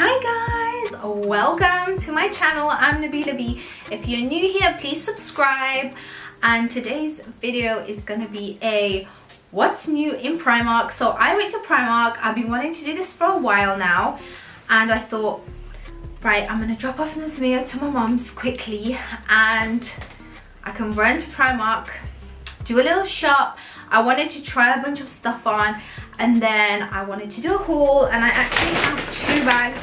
Hi guys, welcome to my channel. I'm Nabiilabee. If you're new here, please subscribe. And today's video is going to be a what's new in Primark. So I went to Primark. I've been wanting to do this for a while now, and I thought, right, I'm going to drop off Nazmia to my mom's quickly and I can run to Primark, do a little shop. I wanted to try a bunch of stuff on, and then I wanted to do a haul, and I actually have two bags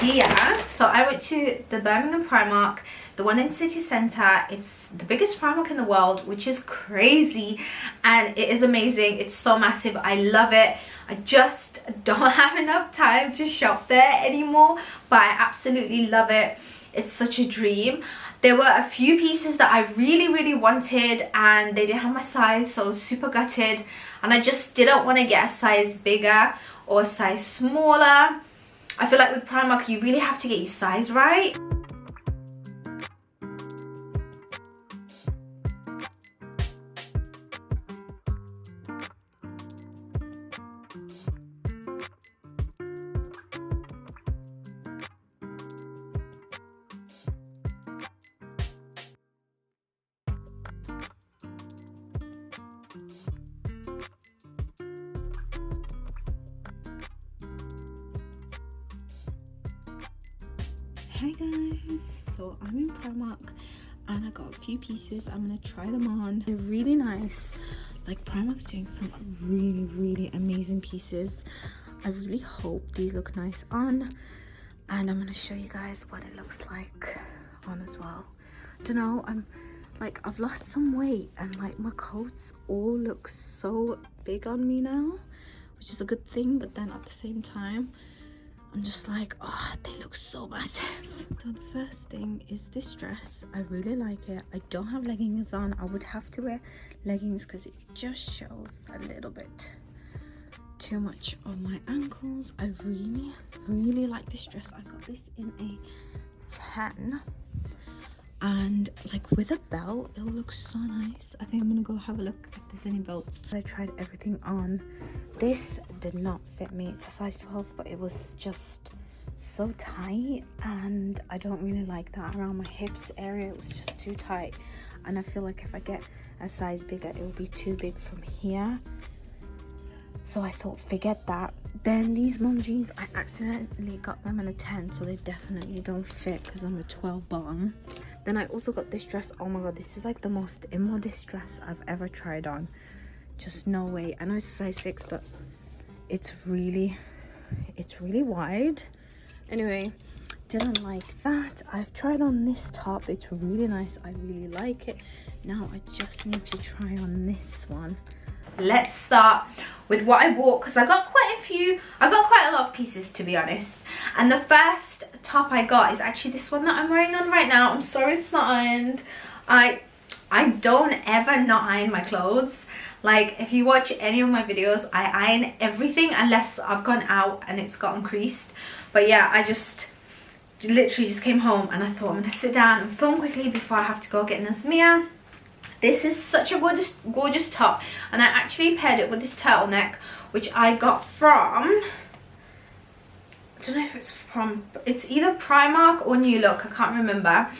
here. So I went to the Birmingham Primark, the one in city centre. It's the biggest Primark in the world, which is crazy, and it is amazing. It's so massive. I love it. I just don't have enough time to shop there anymore, but I absolutely love it. It's such a dream. There were a few pieces that I really wanted, and they didn't have my size, so I was super gutted, and I just didn't want to get a size bigger or a size smaller. I feel like with Primark you really have to get your size right. Hi guys, so I'm in Primark and I got a few pieces. I'm gonna try them on. They're really nice. Like, Primark's doing some really amazing pieces. I really hope these look nice on, and I'm gonna show you guys what it looks like on as well. I don't know, I've lost some weight, and like my coats all look so big on me now, which is a good thing, but then at the same time I'm just like, oh, they look so massive. So the first thing is this dress. I really like it. I don't have leggings on. I would have to wear leggings because it just shows a little bit too much on my ankles. I really like this dress. I got this in a 10, and like with a belt it looks so nice. I think I'm gonna go have a look if there's any belts. I tried everything on. This did not fit me. It's a size 12, but it was just so tight, and I don't really like that around my hips area. It was just too tight, and I feel like if I get a size bigger it will be too big from here. So I thought, forget that. Then these mom jeans, I accidentally got them in a 10, so they definitely don't fit because I'm a 12 bottom. Then I also got this dress. Oh my god, this is like the most immodest dress I've ever tried on. Just no way. I know it's a size 6, but it's really wide. Anyway, didn't like that. I've tried on this top. It's really nice. I really like it. Now I just need to try on this one. Let's start with what I bought, because I got quite a lot of pieces, to be honest. And the first top I got is actually this one that I'm wearing on right now. I'm sorry it's not ironed. I don't ever not iron my clothes. Like, if you watch any of my videos, I iron everything unless I've gone out and it's gotten creased. But yeah, I just literally just came home and I thought I'm gonna sit down and film quickly before I have to go get Nazmia. This is such a gorgeous top, and I actually paired it with this turtleneck, which I got from, I don't know if it's either Primark or New Look, I can't remember,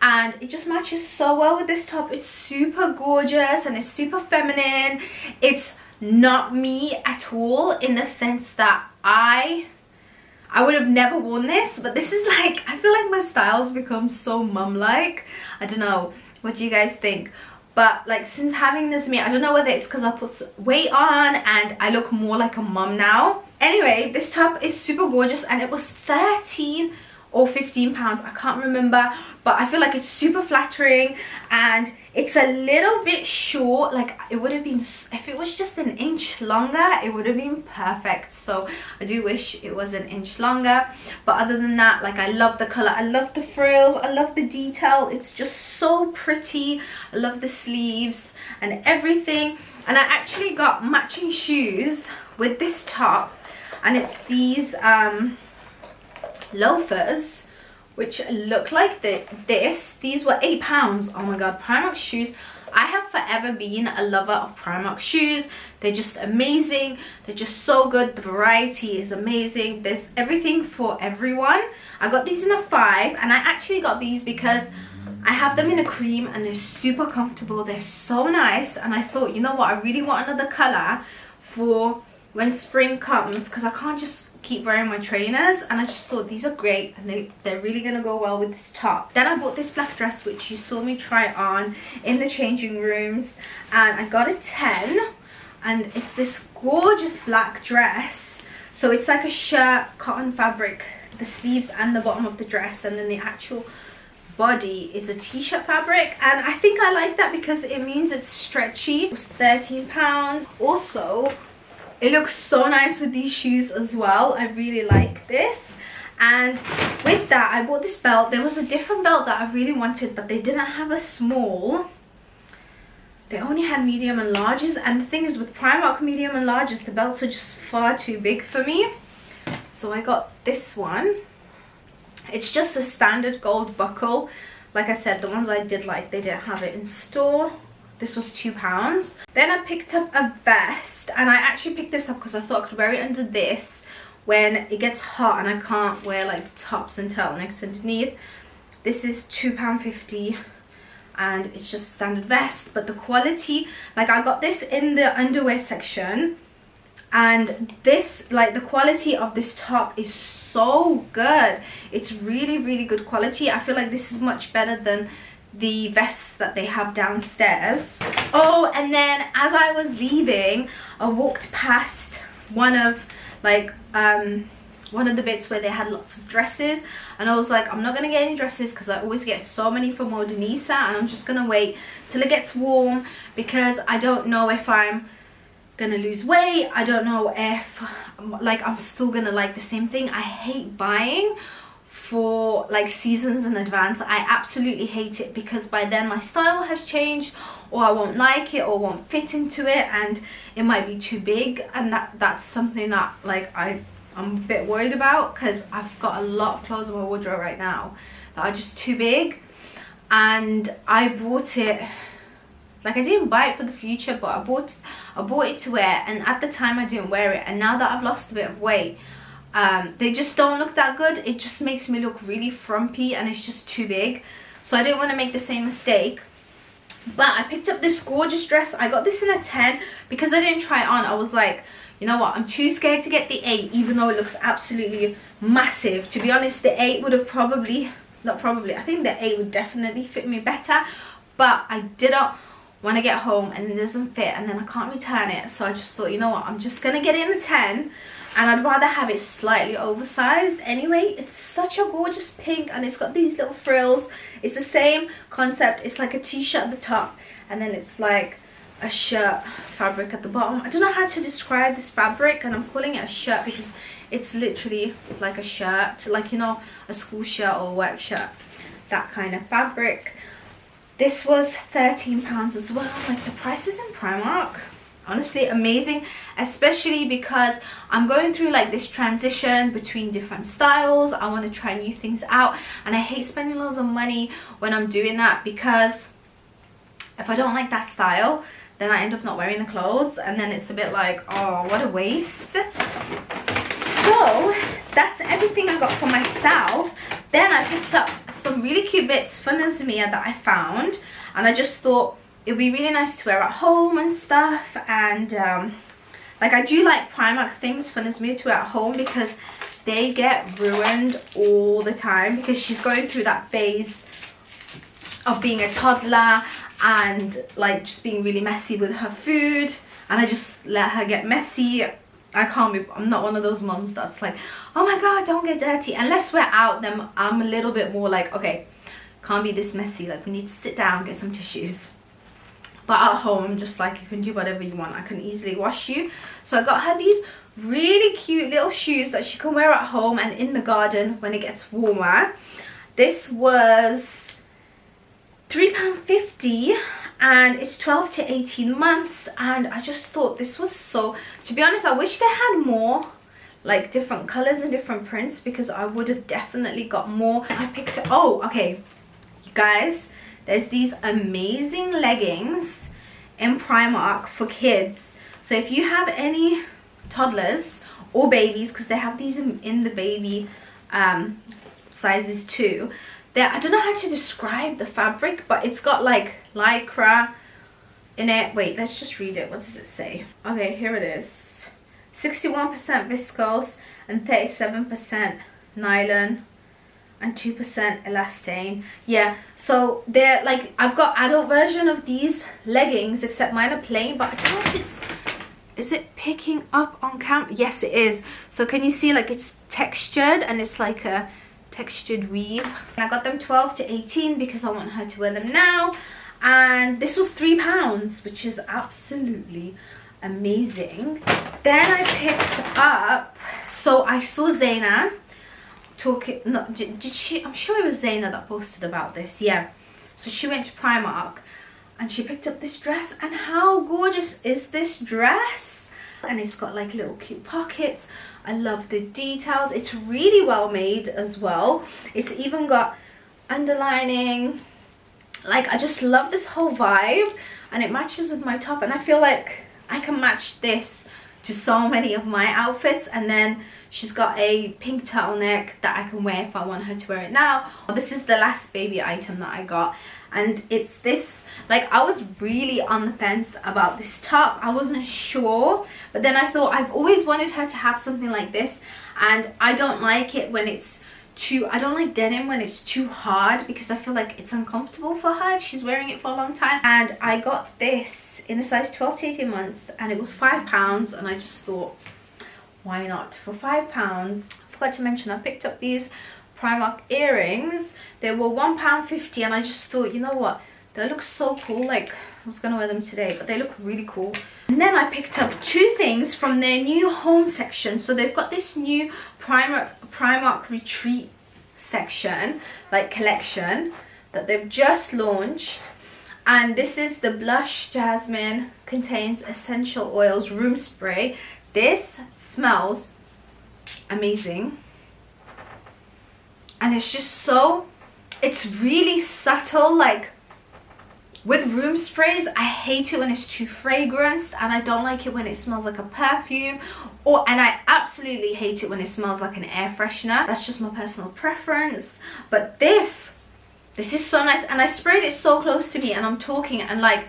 and it just matches so well with this top. It's super gorgeous and it's super feminine. It's not me at all, in the sense that I would have never worn this, but this is like, I feel like my style's become so mum-like. I don't know, what do you guys think? But like, since having Nazmia, I don't know whether it's because I put weight on and I look more like a mum now. Anyway, this top is super gorgeous, and it was 13 or 15 pounds, I can't remember, but I feel like it's super flattering, and it's a little bit short. Like, it would have been, if it was just an inch longer it would have been perfect. So I do wish it was an inch longer, but other than that, like, I love the color, I love the frills, I love the detail. It's just so pretty. I love the sleeves and everything. And I actually got matching shoes with this top, and it's these loafers which look like this. These were £8. Oh my god, Primark shoes I have forever been a lover of Primark shoes. They're just amazing. They're just so good. The variety is amazing. There's everything for everyone. I got these in a 5, and I actually got these because I have them in a cream and they're super comfortable. They're so nice, and I thought, you know what, I really want another color for when spring comes, because I can't just keep wearing my trainers, and I just thought these are great, and they're really gonna go well with this top. Then I bought this black dress, which you saw me try on in the changing rooms, and I got a 10, and it's this gorgeous black dress. So it's like a shirt, cotton fabric, the sleeves and the bottom of the dress, and then the actual body is a t-shirt fabric, and I think I like that because it means it's stretchy. It was £13. Also, it looks so nice with these shoes as well. I really like this. And with that, I bought this belt. There was a different belt that I really wanted, but they didn't have a small. They only had medium and larges, and the thing is with Primark medium and larges, the belts are just far too big for me. So I got this one. It's just a standard gold buckle. Like I said, the ones I did like, they didn't have it in store. This was £2. Then I picked up a vest, and I actually picked this up because I thought I could wear it under this when it gets hot and I can't wear like tops and turtlenecks underneath. This is £2.50, and it's just a standard vest, but the quality, like I got this in the underwear section, and this, like the quality of this top is so good. It's really, really good quality. I feel like this is much better than the vests that they have downstairs. Oh, and then as I was leaving, I walked past one of the bits where they had lots of dresses, and I was like, I'm not gonna get any dresses because I always get so many from Modenisa, and I'm just gonna wait till it gets warm, because I don't know if I'm gonna lose weight. I don't know if like I'm still gonna like the same thing. I hate buying for like seasons in advance. I absolutely hate it, because by then my style has changed, or I won't like it, or won't fit into it, and it might be too big, and that's something that like I'm a bit worried about, because I've got a lot of clothes in my wardrobe right now that are just too big. And I bought it, like I didn't buy it for the future, but I bought it to wear, and at the time I didn't wear it, and now that I've lost a bit of weight, they just don't look that good. It just makes me look really frumpy, and it's just too big. So I didn't want to make the same mistake. But I picked up this gorgeous dress. I got this in a 10 because I didn't try it on. I was like, you know what, I'm too scared to get the 8, even though it looks absolutely massive. To be honest, the 8 would have I think the 8 would definitely fit me better, but I didn't want to get home and it doesn't fit, and then I can't return it. So I just thought, you know what, I'm just gonna get it in a 10, and I'd rather have it slightly oversized anyway. It's such a gorgeous pink, and it's got these little frills. It's the same concept. It's like a t-shirt at the top, and then it's like a shirt fabric at the bottom. I don't know how to describe this fabric, and I'm calling it a shirt because it's literally like a shirt, like, you know, a school shirt or a work shirt, that kind of fabric. This was £13 as well. Like, the prices in Primark, honestly amazing, especially because I'm going through like this transition between different styles. I want to try new things out, and I hate spending loads of money when I'm doing that, because if I don't like that style, then I end up not wearing the clothes, and then it's a bit like, oh, what a waste. So that's everything I got for myself. Then I picked up some really cute bits for Nazmia that I found, and I just thought it would be really nice to wear at home and stuff. And like, I do like Primark things for Nazmia to wear at home, because they get ruined all the time, because she's going through that phase of being a toddler and like just being really messy with her food, and I just let her get messy. I'm not one of those moms that's like, oh my god, don't get dirty. Unless we're out, then I'm a little bit more like, okay, can't be this messy, like we need to sit down, get some tissues. But at home, I'm just like, you can do whatever you want, I can easily wash you. So I got her these really cute little shoes that she can wear at home and in the garden when it gets warmer. This was £3.50, and it's 12 to 18 months, and I just thought this was so, to be honest, I wish they had more like different colors and different prints, because I would have definitely got more. I picked, oh okay, you guys, there's these amazing leggings in Primark for kids. So if you have any toddlers or babies, because they have these in the baby sizes too. I don't know how to describe the fabric, but it's got like lycra in it. Wait, let's just read it. What does it say? Okay, here it is. 61% viscose and 37% nylon and 2% elastane. Yeah, so they're like, I've got adult version of these leggings, except mine are plain, but I don't know if it's, is it picking up on camera? Yes, it is. So can you see, like, it's textured and it's like a textured weave. And I got them 12 to 18 because I want her to wear them now. And this was £3, which is absolutely amazing. Then I picked up, so I saw Zaina talking, no, did she, I'm sure it was Zaina that posted about this. Yeah, so she went to Primark and she picked up this dress, and how gorgeous is this dress? And it's got like little cute pockets. I love the details. It's really well made as well. It's even got underlining. Like, I just love this whole vibe, and it matches with my top, and I feel like I can match this to so many of my outfits. And then she's got a pink turtleneck that I can wear if I want her to wear it now. This is the last baby item that I got, and it's this, like, I was really on the fence about this top. I wasn't sure, but then I thought I've always wanted her to have something like this, and I don't like it when it's too, I don't like denim when it's too hard, because I feel like it's uncomfortable for her if she's wearing it for a long time. And I got this in a size 12 to 18 months, and it was £5, and I just thought, why not? For £5. I forgot to mention, I picked up these Primark earrings. They were £1.50, and I just thought, you know what, they look so cool. Like, I was gonna wear them today, but they look really cool. And then I picked up two things from their new home section. So they've got this new Primark retreat section, like collection, that they've just launched. And this is the Blush Jasmine, contains essential oils room spray. This smells amazing, and it's just so, it's really subtle. Like, with room sprays, I hate it when it's too fragranced, and I don't like it when it smells like a perfume, and I absolutely hate it when it smells like an air freshener. That's just my personal preference. But this is so nice, and I sprayed it so close to me, and I'm talking, and like,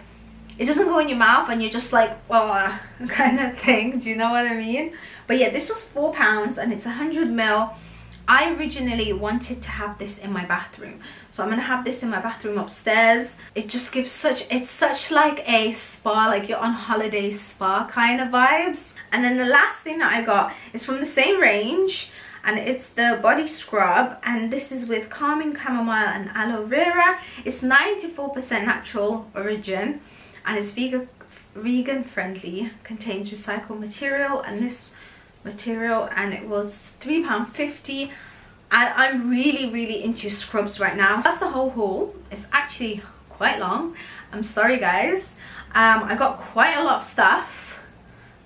it doesn't go in your mouth and you're just like, well, kind of thing. Do you know what I mean? But yeah, this was £4 and it's 100ml. I originally wanted to have this in my bathroom, so I'm gonna have this in my bathroom upstairs. It just gives such, it's such like a spa, like you're on holiday spa kind of vibes. And then the last thing that I got is from the same range, and it's the body scrub, and this is with calming chamomile and aloe vera. It's 94% natural origin, and it's vegan friendly, contains recycled material, and this material, and it was £3.50. And I'm really into scrubs right now. That's the whole haul. It's actually quite long. I'm sorry guys. I got quite a lot of stuff.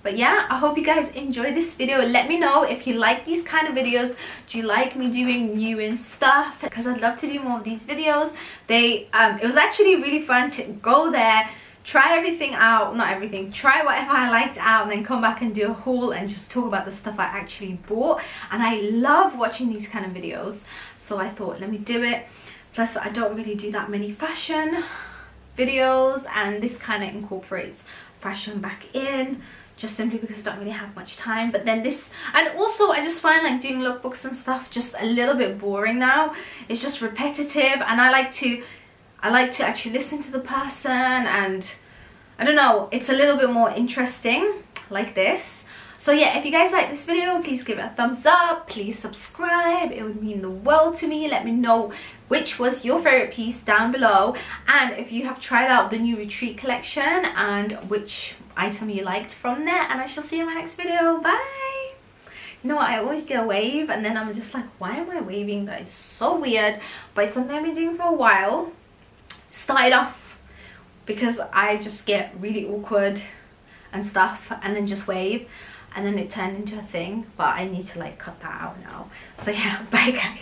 But yeah, I hope you guys enjoyed this video. Let me know if you like these kind of videos. Do you like me doing new and stuff? Because I'd love to do more of these videos. It was actually really fun to go there, try everything out, not everything, try whatever I liked out, and then come back and do a haul and just talk about the stuff I actually bought. And I love watching these kind of videos, so I thought, let me do it. Plus, I don't really do that many fashion videos, and this kind of incorporates fashion back in, just simply because I don't really have much time. But then this, and also I just find like doing lookbooks and stuff just a little bit boring now. It's just repetitive, and I like to actually listen to the person, and I don't know, it's a little bit more interesting like this. So yeah, if you guys like this video, please give it a thumbs up, please subscribe, it would mean the world to me. Let me know which was your favorite piece down below, and if you have tried out the new retreat collection and which item you liked from there. And I shall see you in my next video. Bye. You know what, I always do a wave and then I'm just like, why am I waving? That is so weird, but it's something I've been doing for a while. Started off because I just get really awkward and stuff, and then just wave, and then it turned into a thing, but I need to like cut that out now. So yeah, bye guys.